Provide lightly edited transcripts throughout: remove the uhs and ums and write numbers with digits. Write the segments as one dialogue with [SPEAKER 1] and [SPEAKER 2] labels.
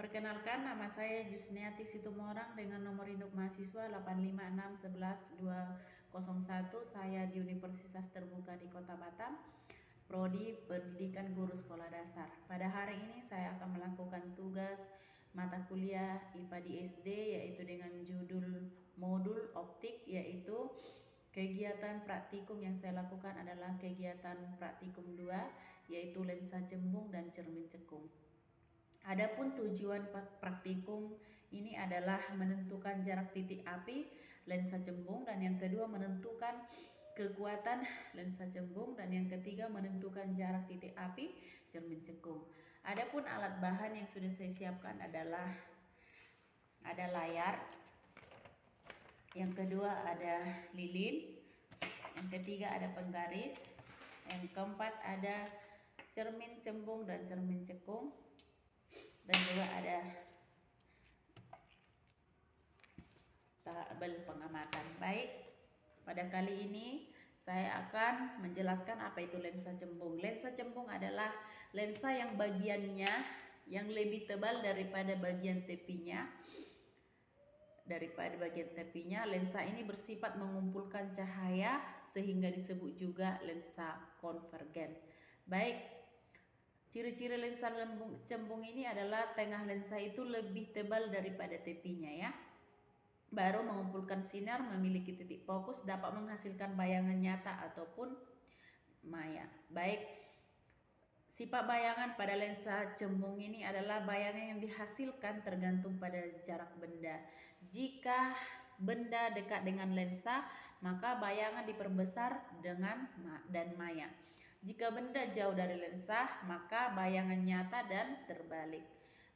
[SPEAKER 1] Perkenalkan, nama saya Jusniati Situmorang dengan nomor induk mahasiswa 856111201. Saya di Universitas Terbuka di Kota Batam, Prodi Pendidikan Guru Sekolah Dasar. Pada hari ini saya akan melakukan tugas mata kuliah IPA di SD, yaitu dengan judul modul optik, yaitu kegiatan praktikum yang saya lakukan adalah kegiatan praktikum 2, yaitu lensa cembung dan cermin cekung. Adapun tujuan praktikum ini adalah menentukan jarak titik api lensa cembung, dan yang kedua menentukan kekuatan lensa cembung, dan yang ketiga menentukan jarak titik api cermin cekung. Adapun alat bahan yang sudah saya siapkan adalah ada layar, yang kedua ada lilin, yang ketiga ada penggaris, yang keempat ada cermin cembung dan cermin cekung, dan juga ada tabel pengamatan. Baik, pada kali ini saya akan menjelaskan apa itu lensa cembung. Lensa cembung adalah lensa yang bagiannya yang lebih tebal daripada bagian tepinya. Lensa ini bersifat mengumpulkan cahaya sehingga disebut juga lensa konvergen. Baik, ciri-ciri lensa cembung ini adalah tengah lensa itu lebih tebal daripada tepinya ya. Baru mengumpulkan sinar, memiliki titik fokus, dapat menghasilkan bayangan nyata ataupun maya. Baik, sifat bayangan pada lensa cembung ini adalah bayangan yang dihasilkan tergantung pada jarak benda. Jika benda dekat dengan lensa, maka bayangan diperbesar dan maya. Jika benda jauh dari lensa, maka bayangan nyata dan terbalik.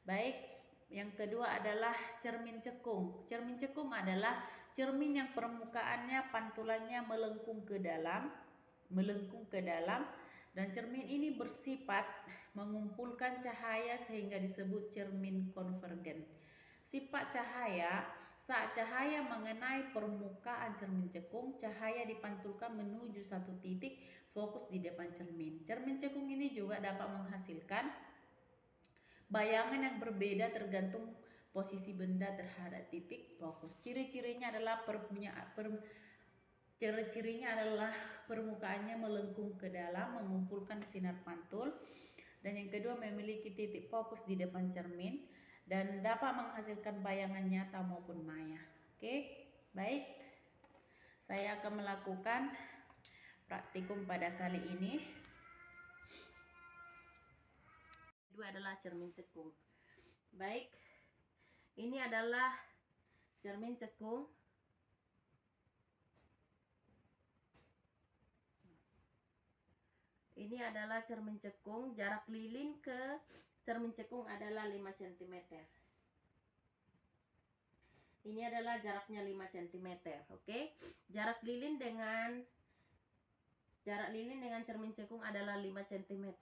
[SPEAKER 1] Baik, yang kedua adalah cermin cekung. Cermin cekung adalah cermin yang permukaannya pantulannya melengkung ke dalam, dan cermin ini bersifat mengumpulkan cahaya sehingga disebut cermin konvergen. Sifat cahaya, saat cahaya mengenai permukaan cermin cekung, cahaya dipantulkan menuju satu titik fokus di depan cermin. Cermin cekung ini juga dapat menghasilkan bayangan yang berbeda tergantung posisi benda terhadap titik fokus. Ciri-cirinya adalah permukaannya melengkung ke dalam, mengumpulkan sinar pantul, dan yang kedua memiliki titik fokus di depan cermin dan dapat menghasilkan bayangan nyata maupun maya. Oke, baik. Saya akan melakukan praktikum pada kali ini. Kedua adalah cermin cekung. Baik, ini adalah cermin cekung. Ini adalah cermin cekung. Jarak lilin ke cermin cekung adalah 5 cm. Ini adalah jaraknya 5 cm. Oke. Jarak lilin dengan cermin cekung adalah 5 cm.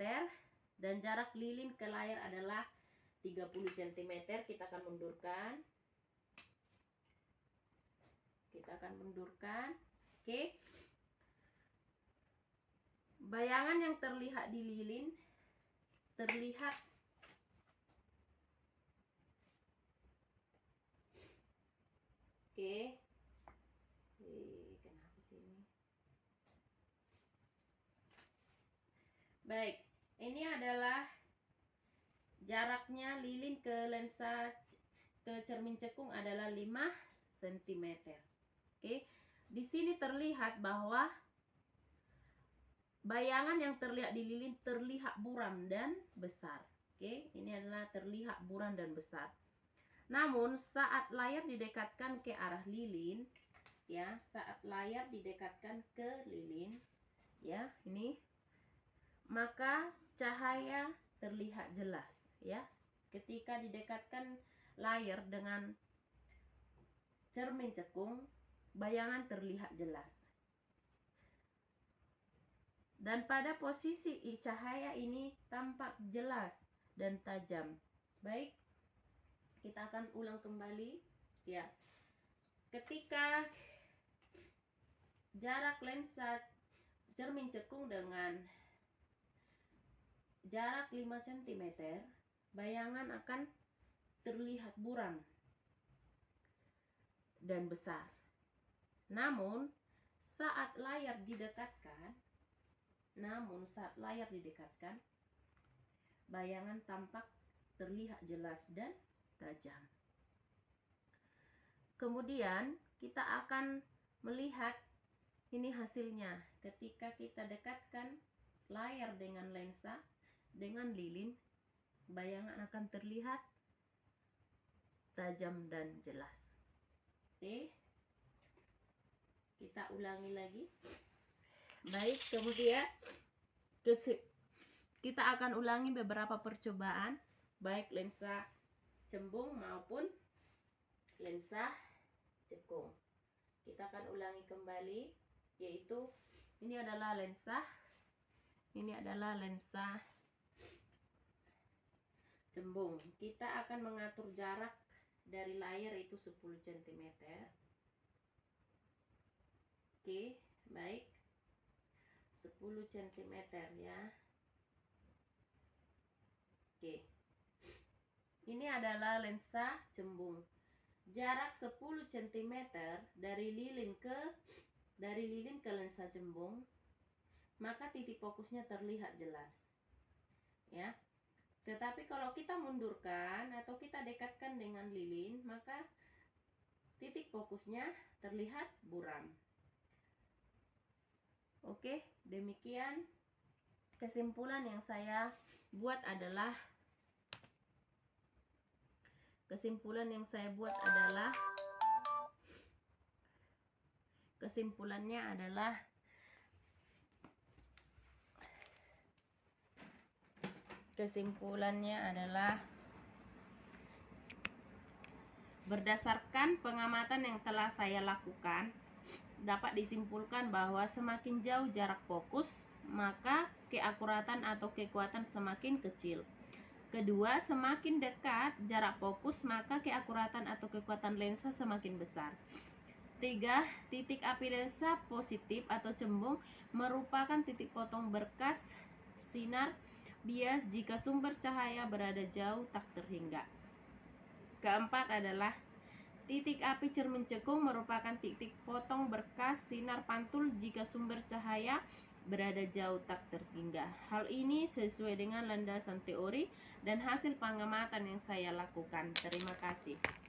[SPEAKER 1] Dan jarak lilin ke layar adalah 30 cm. Kita akan mundurkan. Oke. Bayangan yang terlihat di lilin terlihat kenapa sini? Baik, ini adalah jaraknya lilin ke cermin cekung adalah 5 cm. Oke. Di sini terlihat bahwa bayangan yang terlihat di lilin terlihat buram dan besar. Oke, ini adalah terlihat buram dan besar. Namun saat layar didekatkan ke arah lilin, ya, ya, ini, maka cahaya terlihat jelas, ya. Ketika didekatkan layar dengan cermin cekung, bayangan terlihat jelas. Dan pada posisi cahaya ini tampak jelas dan tajam. Baik, kita akan ulang kembali. Ya, ketika jarak lensa cermin cekung dengan jarak 5 cm, bayangan akan
[SPEAKER 2] terlihat buram dan besar. Namun saat layar didekatkan, bayangan tampak terlihat jelas dan tajam. Kemudian kita akan melihat ini hasilnya ketika kita dekatkan layar dengan lensa dengan lilin, bayangan akan terlihat tajam dan jelas. Oke, kita ulangi lagi. Baik, kemudian kita akan ulangi beberapa percobaan, baik lensa cembung maupun lensa cekung. Kita akan ulangi kembali, yaitu ini adalah lensa cembung. Kita akan mengatur jarak dari layar itu 10 cm. Oke, baik. 10 cm ya. Oke. Ini adalah lensa cembung. Jarak 10 cm dari lilin ke lensa cembung, maka titik fokusnya terlihat jelas. Ya. Tetapi kalau kita mundurkan atau kita dekatkan dengan lilin, maka titik fokusnya terlihat buram. Oke, demikian kesimpulan yang saya buat adalah kesimpulannya adalah berdasarkan pengamatan yang telah saya lakukan, dapat disimpulkan bahwa semakin jauh jarak fokus, maka keakuratan atau kekuatan semakin kecil. Kedua, semakin dekat jarak fokus, maka keakuratan atau kekuatan lensa semakin besar. Tiga, titik api lensa positif atau cembung merupakan titik potong berkas sinar bias jika sumber cahaya berada jauh tak terhingga. Keempat adalah titik api cermin cekung merupakan titik potong berkas sinar pantul jika sumber cahaya berada jauh tak terhingga. Hal ini sesuai dengan landasan teori dan hasil pengamatan yang saya lakukan. Terima kasih.